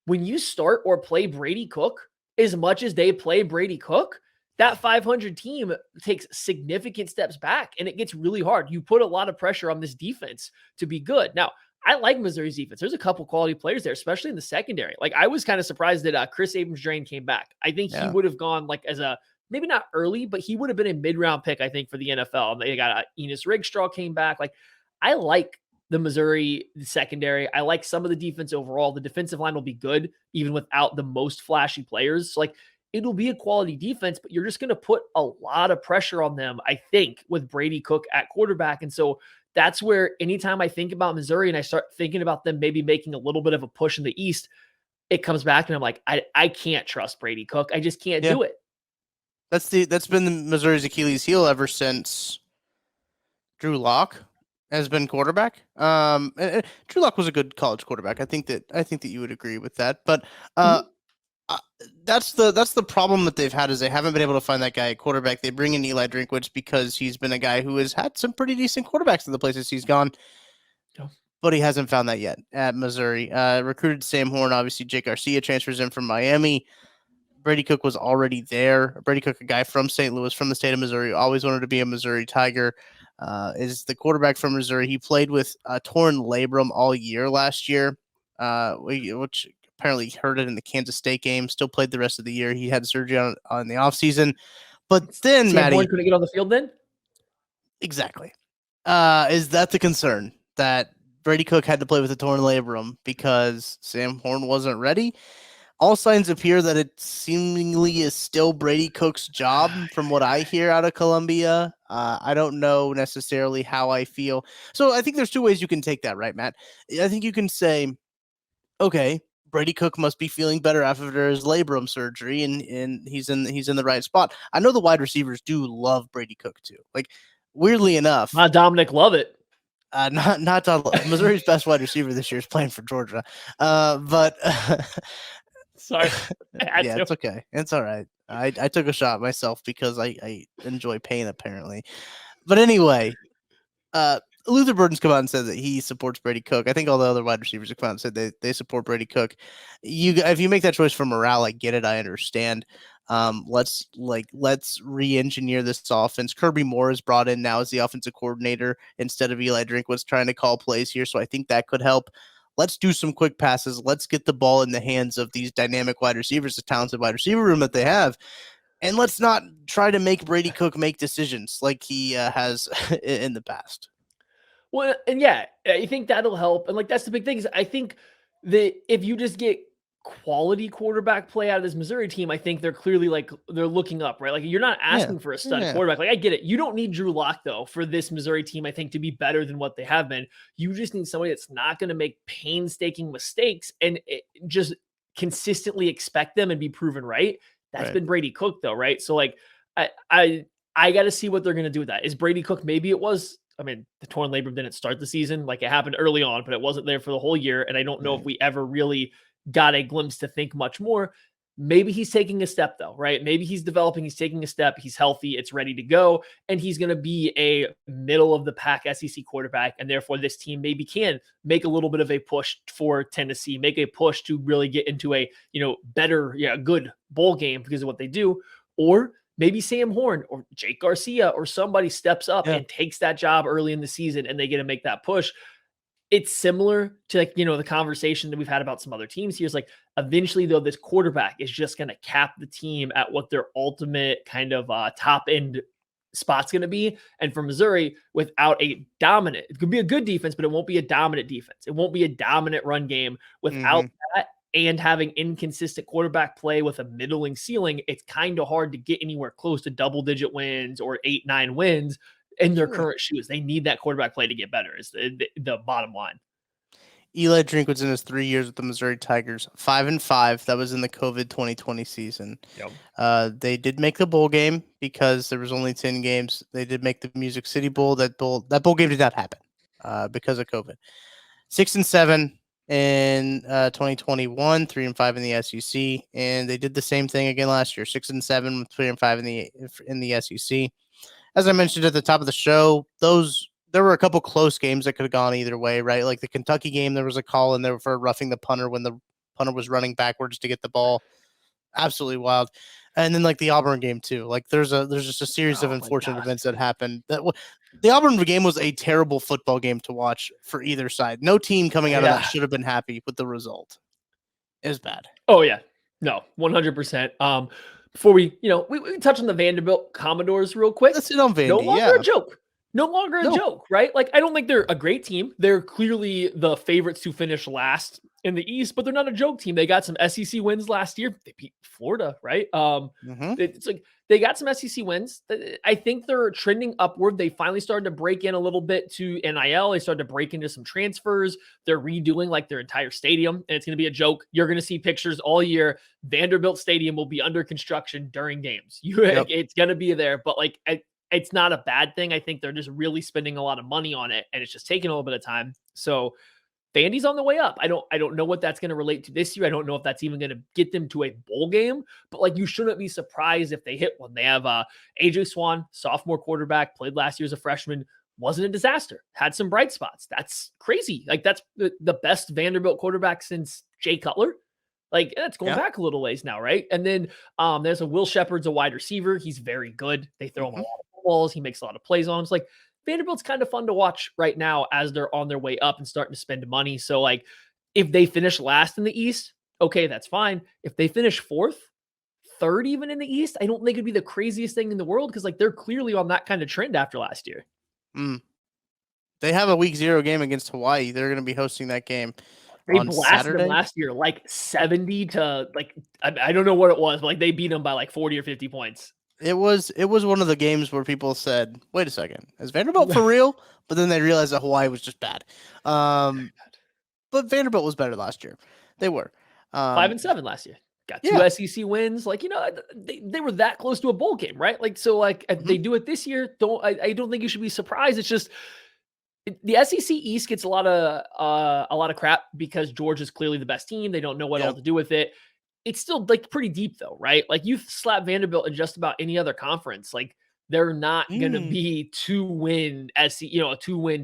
when you start or play Brady Cook as much as they play Brady Cook, that 500 team takes significant steps back and it gets really hard. You put a lot of pressure on this defense to be good. Now, I like Missouri's defense. There's a couple quality players there, especially in the secondary. Like, I was kind of surprised that Chris Abrams-Drain came back. I think he would have gone like as a, maybe not early, but he would have been a mid-round pick, I think, for the NFL. They got Enos Rigstraw came back. Like, I like the Missouri secondary. I like some of the defense overall. The defensive line will be good, even without the most flashy players. So, like, it'll be a quality defense, but you're just going to put a lot of pressure on them, I think, with Brady Cook at quarterback. And so that's where anytime I think about Missouri and I start thinking about them maybe making a little bit of a push in the East, it comes back and I'm like, I can't trust Brady Cook. I just can't do it. That's been the Missouri's Achilles heel ever since Drew Lock has been quarterback. Drew Lock was a good college quarterback. I think that you would agree with that. But that's the problem that they've had, is they haven't been able to find that guy at quarterback. They bring in Eli Drinkwitz because he's been a guy who has had some pretty decent quarterbacks in the places he's gone. But he hasn't found that yet at Missouri. Recruited Sam Horn. Obviously, Jake Garcia transfers in from Miami. Brady Cook was already there. Brady Cook, a guy from St. Louis, from the state of Missouri, always wanted to be a Missouri Tiger. is the quarterback from Missouri. He played with a torn labrum all year last year, which apparently hurt it in the Kansas State game. Still played the rest of the year. He had surgery on the offseason. But then, Sam Horn Maddie, couldn't get on the field then? exactly. Is that the concern that Brady Cook had to play with a torn labrum because Sam Horn wasn't ready? All signs appear that it seemingly is still Brady Cook's job from what I hear out of Columbia. I don't know necessarily how I feel. So I think there's two ways you can take that, right, Matt? I think you can say, okay, Brady Cook must be feeling better after his labrum surgery, and he's in the right spot. I know the wide receivers do love Brady Cook too. Like, weirdly enough, Dominic Lovett. not Missouri's best wide receiver this year is playing for Georgia, but sorry, yeah, it's okay, it's all right. I took a shot myself because I enjoy pain apparently, but anyway, Luther Burden's come out and said that he supports Brady Cook. I think all the other wide receivers have come out and said they support Brady Cook. If you make that choice for morale, I get it, I understand. Let's re-engineer this offense. Kirby Moore is brought in now as the offensive coordinator instead of Eli Drinkwitz trying to call plays here, so I think that could help. Let's do some quick passes. Let's get the ball in the hands of these dynamic wide receivers, the talented wide receiver room that they have. And let's not try to make Brady Cook make decisions like he has in the past. Well, and yeah, I think that'll help. And like, that's the big thing is I think that if you just get quality quarterback play out of this Missouri team, I think they're clearly like, they're looking up, right? Like you're not asking for a stud quarterback. Like I get it. You don't need Drew Lock though, for this Missouri team, I think to be better than what they have been. You just need somebody that's not going to make painstaking mistakes and just consistently expect them and be proven right. That's been Brady Cook though. Right. So like, I got to see what they're going to do with that. Is Brady Cook, maybe it was, I mean, the torn labrum didn't start the season. Like it happened early on, but it wasn't there for the whole year. And I don't know if we ever really got a glimpse to think much more. Maybe he's taking a step though, right? Maybe he's developing, he's taking a step, he's healthy, it's ready to go. And he's going to be a middle of the pack SEC quarterback. And therefore this team maybe can make a little bit of a push for Tennessee, make a push to really get into a, better, good bowl game because of what they do. Or maybe Sam Horn or Jake Garcia or somebody steps up and takes that job early in the season and they get to make that push. It's similar to the conversation that we've had about some other teams here. It's like eventually though, this quarterback is just going to cap the team at what their ultimate kind of top end spot's going to be. And for Missouri, without a dominant, it could be a good defense, but it won't be a dominant defense. It won't be a dominant run game without that. And having inconsistent quarterback play with a middling ceiling, it's kind of hard to get anywhere close to double-digit wins or 8-9 wins in their current shoes. They need that quarterback play to get better is the bottom line. Eli Drinkwitz in his 3 years with the Missouri Tigers, 5-5. That was in the COVID 2020 season. Yep. They did make the bowl game because there was only 10 games. They did make the Music City Bowl. That bowl game did not happen because of COVID. 6-7. In 2021, 3-5 in the SEC, and they did the same thing again last year, 6-7 with 3-5 in the SEC. As I mentioned at the top of the show, there were a couple close games that could have gone either way, right? Like the Kentucky game, there was a call in there for roughing the punter when the punter was running backwards to get the ball. Absolutely wild. And then like the Auburn game too. Like there's just a series of unfortunate events that happened. The Auburn game was a terrible football game to watch for either side. No team coming out of that should have been happy with the result. It was bad. Oh yeah, no, 100%. Before we touch on the Vanderbilt Commodores real quick. Let's hit on Vandy. No longer a joke. No longer a joke, right? Like I don't think they're a great team. They're clearly the favorites to finish last in the East, but they're not a joke team. They got some SEC wins last year. They beat Florida, right? It's like they got some SEC wins. I think they're trending upward. They finally started to break in a little bit to NIL. They started to break into some transfers. They're redoing like their entire stadium, and it's going to be a joke. You're going to see pictures all year. Vanderbilt Stadium will be under construction during games. It's going to be there, but like it's not a bad thing. I think they're just really spending a lot of money on it, and it's just taking a little bit of time. So Vandy's on the way up. I don't know what that's going to relate to this year. I don't know if that's even going to get them to a bowl game, but like you shouldn't be surprised if they hit one. They have AJ Swan, sophomore quarterback, played last year as a freshman, wasn't a disaster, had some bright spots. That's crazy. Like that's the best Vanderbilt quarterback since Jay Cutler. Like that's going back a little ways now, right? And then there's a Will Shepherd's a wide receiver. He's very good. They throw him a lot of balls. He makes a lot of plays on him. It's like Vanderbilt's kind of fun to watch right now as they're on their way up and starting to spend money. So like if they finish last in the East, okay, that's fine. If they finish fourth, third even in the East, I don't think it'd be the craziest thing in the world because like they're clearly on that kind of trend after last year. They have a week 0 game against Hawaii. They're going to be hosting that game. They on blasted Saturday? them last year, like 70 to like I don't know what it was, but like they beat them by like 40 or 50 points. It was one of the games where people said, "Wait a second, is Vanderbilt for real?" But then they realized that Hawaii was just bad. But Vanderbilt was better last year. They were 5-7 last year. Got two SEC wins. Like, you know, they were that close to a bowl game, right? Like, so like if they do it this year, I don't think you should be surprised. It's just the SEC East gets a lot of crap because Georgia's clearly the best team. They don't know what all to do with it. It's still like pretty deep though, right? Like you slap Vanderbilt in just about any other conference, like they're not going to be a 2-win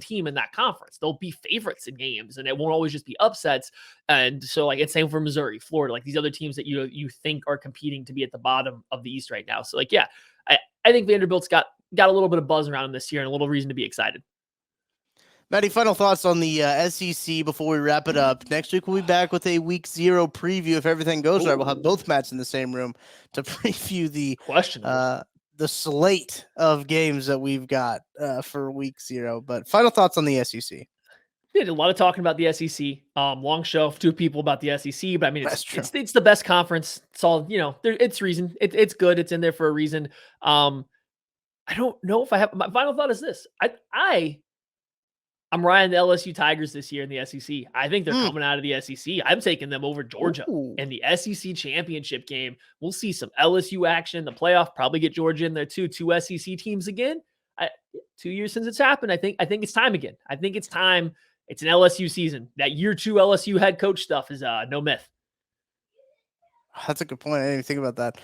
team in that conference. They'll be favorites in games and it won't always just be upsets. And so like it's same for Missouri, Florida, like these other teams that you think are competing to be at the bottom of the East right now. So like, yeah, I think Vanderbilt's got a little bit of buzz around them this year and a little reason to be excited. Matty, final thoughts on the SEC before we wrap it up. Next week, we'll be back with a week 0 preview. If everything goes right, we'll have both Matts in the same room to preview the slate of games that we've got for week 0. But final thoughts on the SEC. We did a lot of talking about the SEC. Long show, 2 people about the SEC, but I mean, it's the best conference. It's all, you know, it's reason. It's good. It's in there for a reason. I don't know if I have, my final thought is this. I'm riding the LSU Tigers this year in the SEC. I think they're coming out of the SEC. I'm taking them over Georgia in the SEC championship game. We'll see some LSU action in the playoff. Probably get Georgia in there too. 2 SEC teams again. 2 years since it's happened. I think it's time again. I think it's time. It's an LSU season. That year 2 LSU head coach stuff is no myth. That's a good point. I didn't even think about that.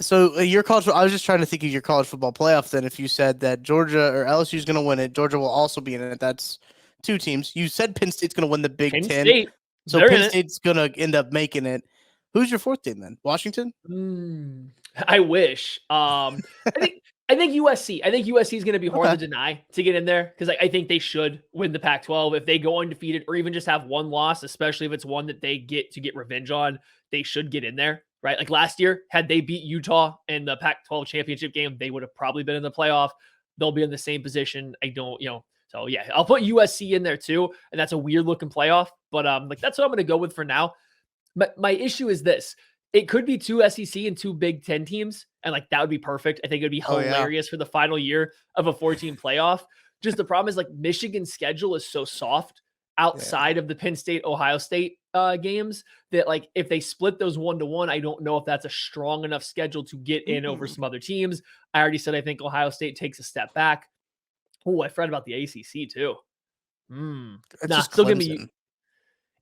So your college, I was just trying to think of your college football playoff. Then, if you said that Georgia or LSU is going to win it, Georgia will also be in it. That's 2 teams. You said Penn State's going to win the Big Ten, State, so Penn State's going to end up making it. Who's your 4th team then? Washington? I wish. I think USC. I think USC is going to be hard to deny to get in there because I think they should win the Pac-12 if they go undefeated or even just have 1 loss, especially if it's one that they get to get revenge on. They should get in there. Right. Like last year, had they beat Utah in the Pac-12 championship game, they would have probably been in the playoff. They'll be in the same position. So yeah, I'll put USC in there too. And that's a weird looking playoff, but like, that's what I'm going to go with for now. But my issue is this, it could be 2 SEC and 2 Big Ten teams. And like, that would be perfect. I think it would be hilarious for the final year of a 14 playoff. Just the problem is like Michigan's schedule is so soft outside of the Penn State, Ohio State games that like if they split those 1-1, I don't know if that's a strong enough schedule to get in over some other teams. I already said I think Ohio State takes a step back. Oh, I forgot about the ACC too. Still give me.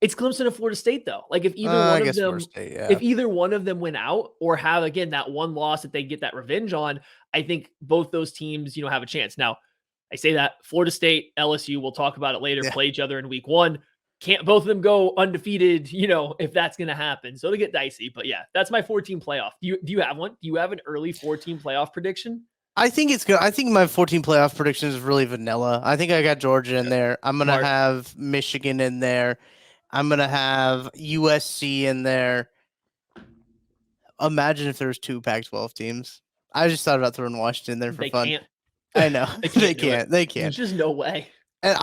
It's Clemson and Florida State though. Like if either one of them win out or have again that 1 loss that they get that revenge on, I think both those teams have a chance. Now, I say that Florida State, LSU, we'll talk about it later, play each other in week 1. Can't both of them go undefeated, if that's going to happen. So it'll get dicey. But yeah, that's my 14 playoff. Do you have one? Do you have an early 14 playoff prediction? I think it's good. I think my 14 playoff prediction is really vanilla. I think I got Georgia in there. I'm going to have Michigan in there. I'm going to have USC in there. Imagine if there was 2 Pac-12 teams. I just thought about throwing Washington in there for fun. Can't. I know. They can't. There's just no way. And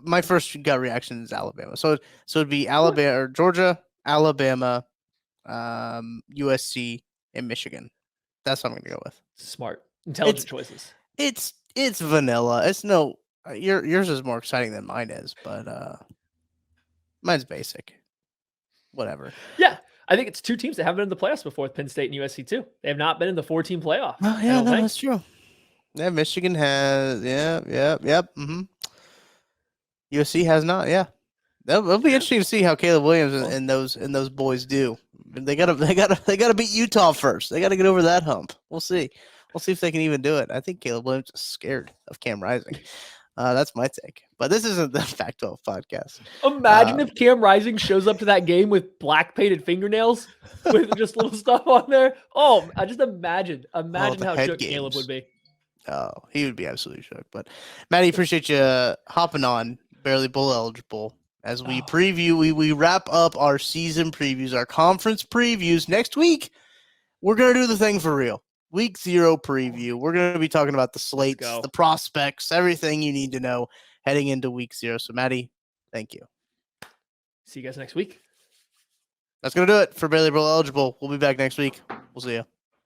my first gut reaction is Alabama. So it'd be Alabama or Georgia, Alabama, USC, and Michigan. That's what I'm going to go with. Smart, intelligent choices. It's vanilla. It's no. Yours is more exciting than mine is, but mine's basic. Whatever. Yeah, I think it's 2 teams that haven't been in the playoffs before with Penn State and USC too. They have not been in the 14 playoff. Oh yeah, no, that's true. Yeah, Michigan has. Yep. USC has not. Yeah, it'll be interesting to see how Caleb Williams and those boys do. They gotta beat Utah first. They gotta get over that hump. We'll see. We'll see if they can even do it. I think Caleb Williams is scared of Cam Rising. That's my take. But this isn't the Pac-12 podcast. Imagine if Cam Rising shows up to that game with black painted fingernails with just little stuff on there. Oh, I just imagine how shook Caleb would be. Oh, he would be absolutely shook. But Maddie, appreciate you hopping on Barely Bowl Eligible as we preview. We wrap up our season previews, our conference previews next week. We're gonna do the thing for real. Week 0 preview. We're gonna be talking about the slates, the prospects, everything you need to know heading into week 0. So Maddie, thank you. See you guys next week. That's gonna do it for Barely Bowl Eligible. We'll be back next week. We'll see you.